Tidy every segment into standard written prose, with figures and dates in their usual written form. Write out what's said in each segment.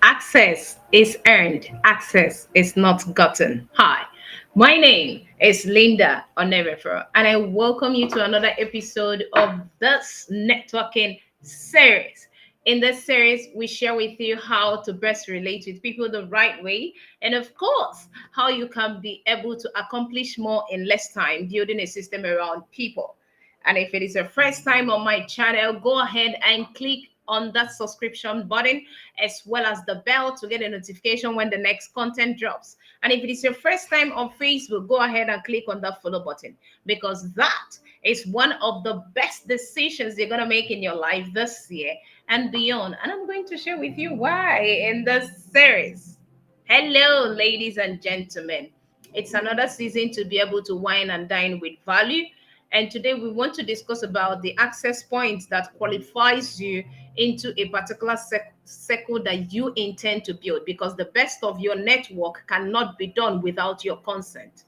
Access is earned, access is not gotten. Hi, my name is Linda Onerefero, and I welcome you to another episode of this networking series. In this series, we share with you how to best relate with people the right way, and of course, how you can be able to accomplish more in less time, building a system around people. And if it is your first time on my channel, go ahead and click on that subscription button as well as the bell to get a notification when the next content drops. And if it is your first time on Facebook, go ahead and click on that follow button because that is one of the best decisions you're going to make in your life this year and beyond. And I'm going to share with you why in this series. Hello, ladies and gentlemen. It's another season to be able to wine and dine with value. And today we want to discuss about the access points that qualifies you into a particular circle that you intend to build because the best of your network cannot be done without your consent.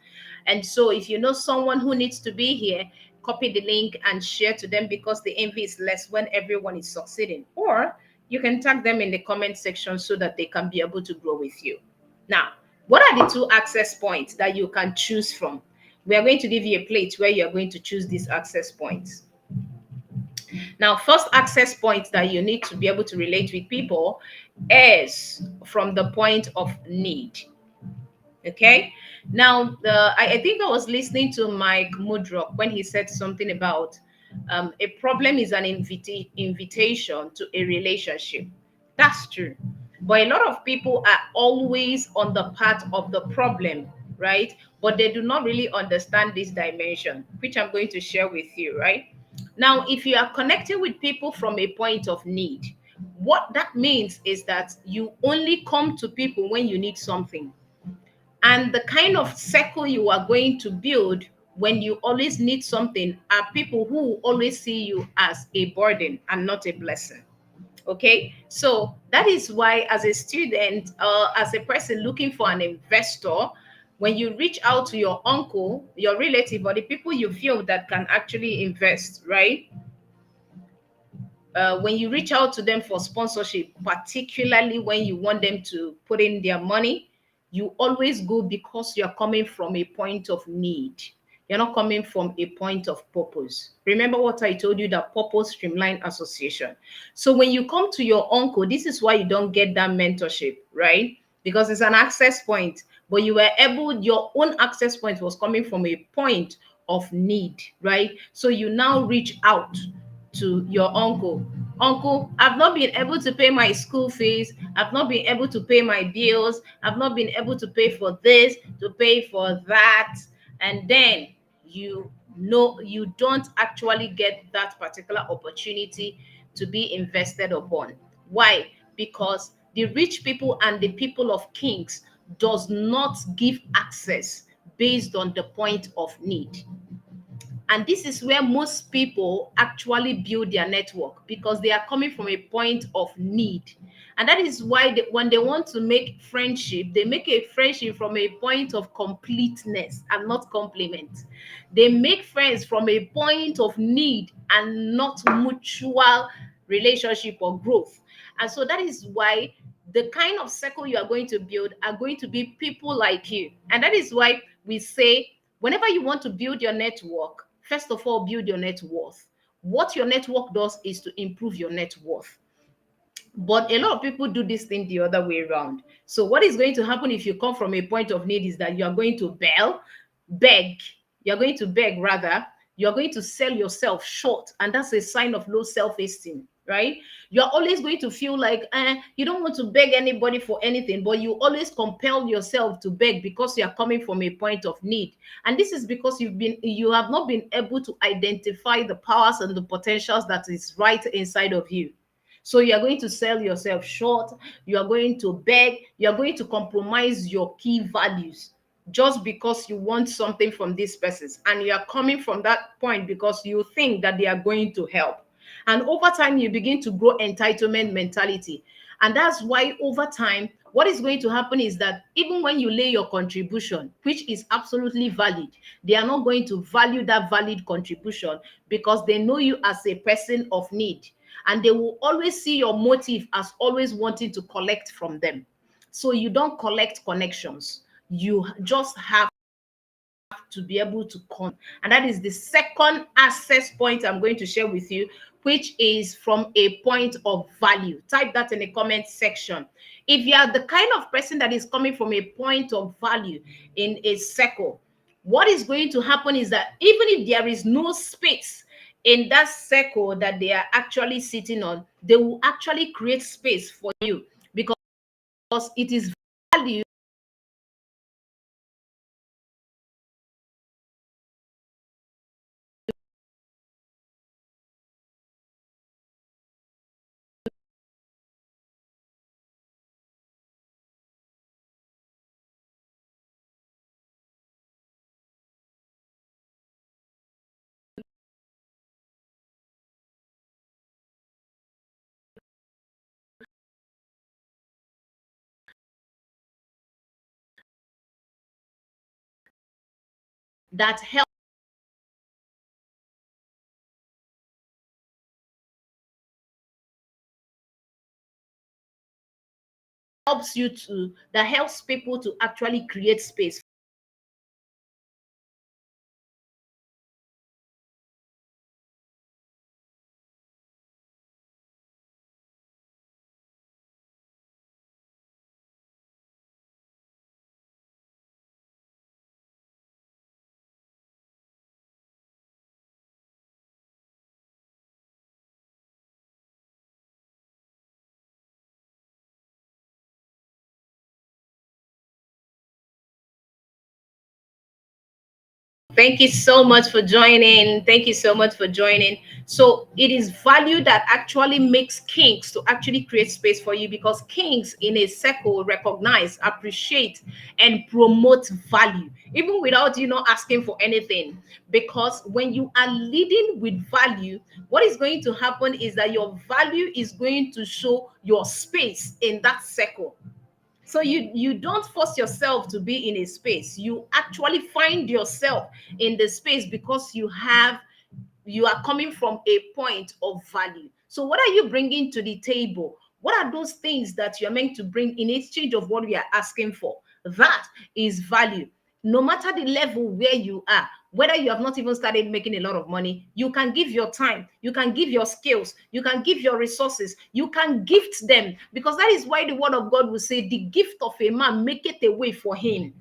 And so if you know someone who needs to be here, copy the link and share to them because the envy is less when everyone is succeeding. Or you can tag them in the comment section so that they can be able to grow with you. Now, what are the two access points that you can choose from? We are going to give you a plate where you are going to choose these access points. Now, first access point that you need to be able to relate with people is from the point of need. Okay. Now, I think I was listening to Mike Mudrock when he said something about a problem is an invitation to a relationship. That's true. But a lot of people are always on the path of the problem, right? But they do not really understand this dimension, which I'm going to share with you, right? Now, if you are connecting with people from a point of need, what that means is that you only come to people when you need something. And the kind of circle you are going to build when you always need something are people who always see you as a burden and not a blessing. Okay, so that is why, as a student, as a person looking for an investor, when you reach out to your uncle, your relative, or the people you feel that can actually invest, right? When you reach out to them for sponsorship, particularly when you want them to put in their money, you always go because you're coming from a point of need. You're not coming from a point of purpose. Remember what I told you, that purpose streamline association. So when you come to your uncle, this is why you don't get that mentorship, right? Because it's an access point, but you were able, your own access point was coming from a point of need, right? So you now reach out to your uncle. Uncle, I've not been able to pay my school fees. I've not been able to pay my bills. I've not been able to pay for this, to pay for that. And then you know you don't actually get that particular opportunity to be invested upon. Why? Because the rich people and the people of kings does not give access based on the point of need. And this is where most people actually build their network because they are coming from a point of need. And that is why when they want to make friendship, they make a friendship from a point of completeness and not complement. They make friends from a point of need and not mutual relationship or growth. And so that is why the kind of circle you are going to build are going to be people like you. And that is why we say, whenever you want to build your network, first of all, build your net worth. What your network does is to improve your net worth. But a lot of people do this thing the other way around. So, what is going to happen if you come from a point of need is that you are going to beg, you're going to beg rather, you're going to sell yourself short, and that's a sign of low self-esteem, right? You're always going to feel like you don't want to beg anybody for anything, but you always compel yourself to beg because you are coming from a point of need. And this is because you have not been able to identify the powers and the potentials that is right inside of you. So you are going to sell yourself short, you are going to beg, you are going to compromise your key values just because you want something from these persons. And you are coming from that point because you think that they are going to help. And over time, you begin to grow entitlement mentality. And that's why over time, what is going to happen is that even when you lay your contribution, which is absolutely valid, they are not going to value that valid contribution because they know you as a person of need. and they will always see your motive as always wanting to collect from them. So you don't collect connections. You just have to be able to con. And that is the second access point I'm going to share with you, which is from a point of value. Type that in the comment section. If you are the kind of person that is coming from a point of value in a circle, what is going to happen is that even if there is no space in that circle that they are actually sitting on, they will actually create space for you, because it is value that helps people to actually create space. Thank you so much for joining. Thank you so much for joining. So it is value that actually makes kings to actually create space for you, because kings in a circle recognize, appreciate, and promote value, even without you not asking for anything. Because when you are leading with value, what is going to happen is that your value is going to show your space in that circle. So you don't force yourself to be in a space. You actually find yourself in the space because you are coming from a point of value. So what are you bringing to the table? What are those things that you're meant to bring in exchange of what we are asking for? That is value. No matter the level where you are, whether you have not even started making a lot of money, you can give your time, you can give your skills, you can give your resources, you can gift them, because that is why the word of God will say, the gift of a man maketh a way for him.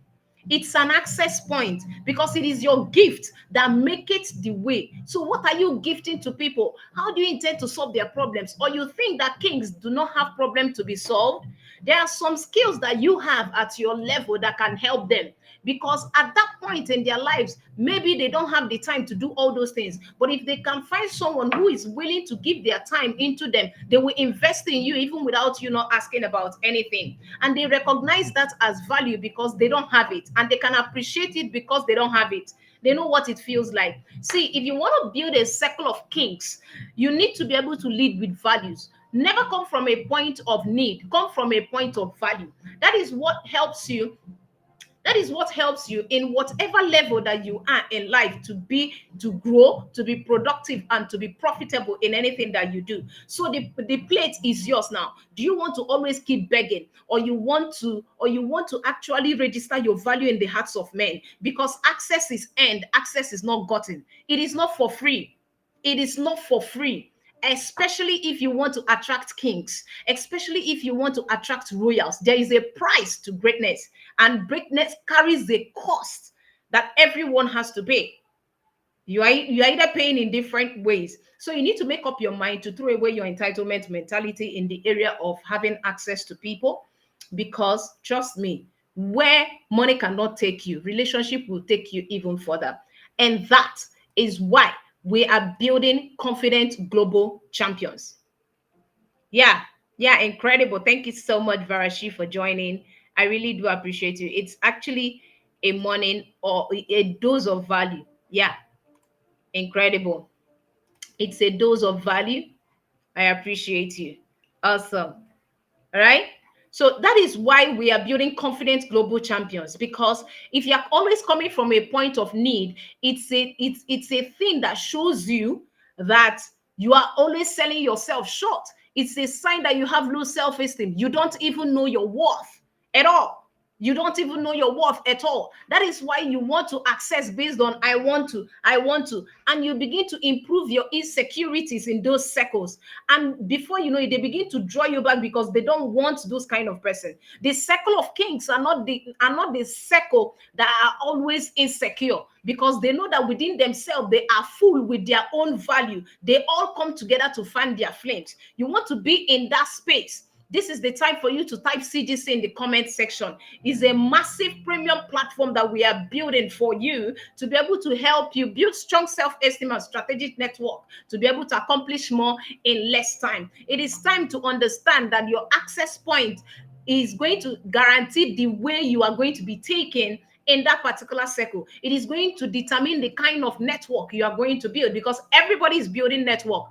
It's an access point, because it is your gift that make it the way. So what are you gifting to people? How do you intend to solve their problems? Or you think that kings do not have problem to be solved? There are some skills that you have at your level that can help them, because at that point in their lives, maybe they don't have the time to do all those things. But if they can find someone who is willing to give their time into them, they will invest in you even without you not asking about anything. And they recognize that as value because they don't have it, and they can appreciate it because they don't have it. They know what it feels like. See, if you want to build a circle of kings, you need to be able to lead with values. Never come from a point of need, come from a point of value. That is what helps you, that is what helps you in whatever level that you are in life, to grow, to be productive, and to be profitable in anything that you do. So the plate is yours now. Do you want to always keep begging, or you want to actually register your value in the hearts of men? Because access is earned, access is not gotten. It is not for free. It is not for free, especially if you want to attract kings, especially if you want to attract royals. There is a price to greatness, and greatness carries a cost that everyone has to pay. You are either paying in different ways. So you need to make up your mind to throw away your entitlement mentality in the area of having access to people, because trust me, where money cannot take you, relationship will take you even further. And that is why we are building confident global champions. Yeah, yeah, incredible. Thank you so much, Varashi, for joining. I really do appreciate you. It's actually a morning or a dose of value. Yeah, incredible. It's a dose of value. I appreciate you. Awesome. All right. So that is why we are building confident global champions. Because if you're always coming from a point of need, it's a thing that shows you that You are always selling yourself short. It's a sign that you have low self-esteem. You don't even know your worth at all. You don't even know your worth at all. That is why you want to access based on I want to, and you begin to improve your insecurities in those circles. And before you know it, they begin to draw you back because they don't want those kind of person. The circle of kings are not the circle that are always insecure, because they know that within themselves they are full with their own value. They all come together to fan their flames. You want to be in that space. This is the time for you to type CGC in the comment section. It's a massive premium platform that we are building for you to be able to help you build strong self-esteem and strategic network to be able to accomplish more in less time. It is time to understand that your access point is going to guarantee the way you are going to be taken in that particular circle. It is going to determine the kind of network you are going to build, because everybody is building network,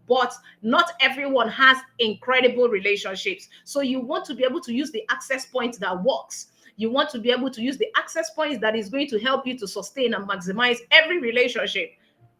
but not everyone has incredible relationships. So you want to be able to use the access point that works. You want to be able to use the access points that is going to help you to sustain and maximize every relationship.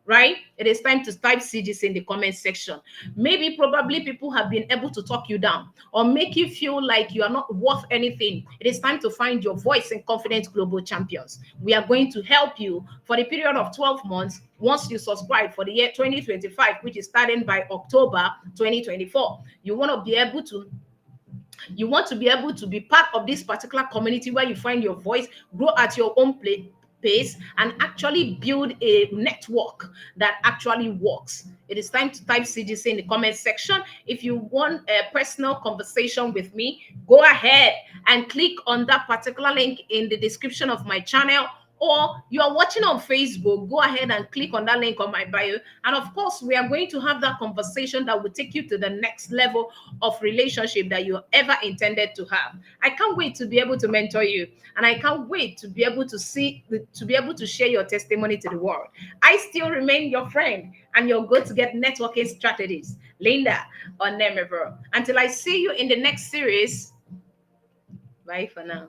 Right? It is time to type CGC in the comment section. Maybe probably people have been able to talk you down or make you feel like you are not worth anything. It is time to find your voice in Confident Global Champions. We are going to help you for the period of 12 months once you subscribe for the year 2025, which is starting by October 2024. You want to be able to be part of this particular community where you find your voice, grow at your own pace, and actually build a network that actually works. It is time to type CGC in the comment section. If you want a personal conversation with me, go ahead and click on that particular link in the description of my channel, or you are watching on Facebook, go ahead and click on that link on my bio. And of course, we are going to have that conversation that will take you to the next level of relationship that you ever intended to have. I can't wait to be able to mentor you, and I can't wait to be able to share your testimony to the world. I still remain your friend and your go-to-get networking strategies, Linda Onemevero. Until I see you in the next series, bye for now.